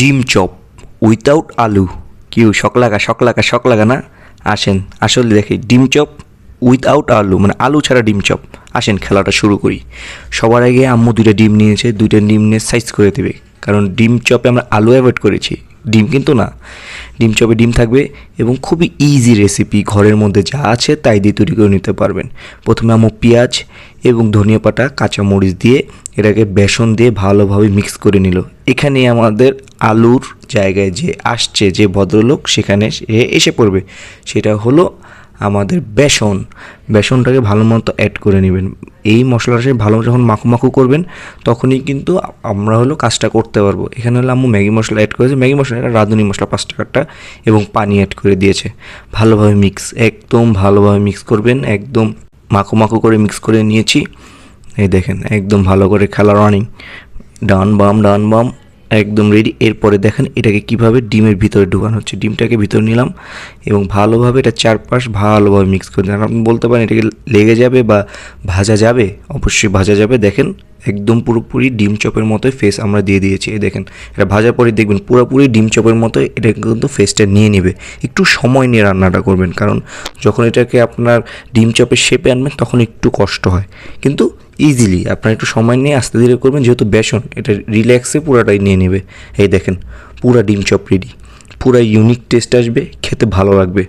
ডিম chop without আলু। Q শক লাগা না? আসেন আসলে দেখি ডিম চপ উইথাউট আলু, মানে আলু ছাড়া ডিম চপ। আসেন খেলাটা শুরু করি। সবার আগে আম্মু দুইটা ডিম নিয়েছে, দুইটা ডিম নিয়ে সাইজ করে দেবে, কারণ ডিম চপে আমরা আলু অ্যাভয়েড করেছি, ডিম কিন্তু না। ডিম চপে ডিম থাকবে এবং খুবই ইজি রেসিপি, ঘরের মধ্যে যা আছে তাই দিয়ে তৈরি করে নিতে পারবেন। প্রথমে আম্মু পেঁয়াজ এবং ধনিয়া পাতা কাঁচামরিচ দিয়ে এটাকে বেসন দিয়ে ভালোভাবে মিক্স করে নিল। এখানে আমাদের আলুর জায়গায় যে আসছে যে ভদ্রলোক সেখানে এসে পড়বে, সেটা হলো আমাদের বেসনটাকে ভালো মতো অ্যাড করে নেবেন। এই মশলাটা ভালো যখন মাখু করবেন তখনই কিন্তু আমরা হলো কাজটা করতে পারবো। এখানে হলো আম্মু ম্যাগি মশলা অ্যাড করেছে, ম্যাগি মশলা এটা রাঁধুনি মশলা 5 টাকারটা, এবং পানি অ্যাড করে দিয়েছে। ভালোভাবে একদম ভালোভাবে মিক্স করবেন, একদম মাখু করে মিক্স করে নিয়েছি। এই দেখেন একদম ভালো করে খেলা রানিং, ডান বাম একদম রেডি। এরপরে দেখেন এটাকে কিভাবে ডিমের ভিতরে ঢুকানো হচ্ছে। ডিমটাকে ভিতরে নিলাম এবং ভালোভাবে এটা চারপাশ ভালোভাবে মিক্স করে দিলাম। আপনি বলতে পারেন এটাকে লেগে যাবে বা ভাজা যাবে, অবশ্যই ভাজা যাবে। দেখেন একদম পুরোপুরি ডিম চপের মতোই ফেস আমরা দিয়ে দিয়েছি। এই দেখেন এটা ভাজার পরে দেখবেন পুরোপুরি ডিম চপের মতোই এটা কিন্তু ফেসটা নিয়ে নেবে। একটু সময় নিয়ে রান্নাটা করবেন, কারণ যখন এটাকে আপনার ডিম চপের শেপে আনবেন তখন একটু কষ্ট হয়, কিন্তু ইজিলি আপনার একটু সময় নিয়ে আস্তে ধীরে করবেন, যেহেতু বেসন এটা রিল্যাক্সে পুরাটাই নিয়ে নেবে। এই দেখেন পুরা ডিম চপ রেডি, পুরা ইউনিক টেস্ট আসবে, খেতে ভালো লাগবে।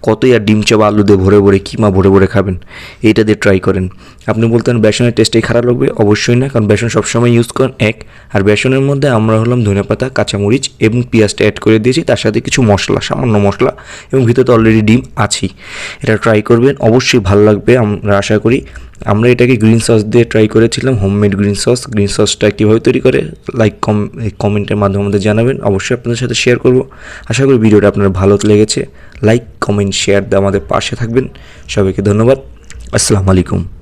কতই আর ডিম চপ আলু দিয়ে ভরে কিমা ভরে খাবেন, এইটা দিয়ে ট্রাই করেন। আপনি বলতেন বেসনের টেস্টেই খারাপ লাগবে, অবশ্যই না, কারণ বেসন সবসময় ইউজ করেন আর বেসনের মধ্যে আমরা হলাম ধনেপাতা কাঁচামরিচ এবং পেঁয়াজটা অ্যাড করে দিয়েছি, তার সাথে কিছু মশলা, সামান্য মশলা, এবং ভিতরে তো অলরেডি ডিম আছেই। এটা ট্রাই করবেন, অবশ্যই ভালো লাগবে আমরা আশা করি। আমরা এটাকে গ্রিন সস দিয়ে ট্রাই করেছিলাম, হোমমেড গ্রিন সসটা কীভাবে তৈরি করে কমেন্টের মাধ্যমে আমাদের জানাবেন, অবশ্যই আপনাদের সাথে শেয়ার করব। আশা করি ভিডিওটা আপনার ভালো লেগেছে। লাইক কমেন্ট শেয়ার দিয়ে আমাদের পাশে থাকবেন। সবাইকে ধন্যবাদ। আসসালামু আলাইকুম।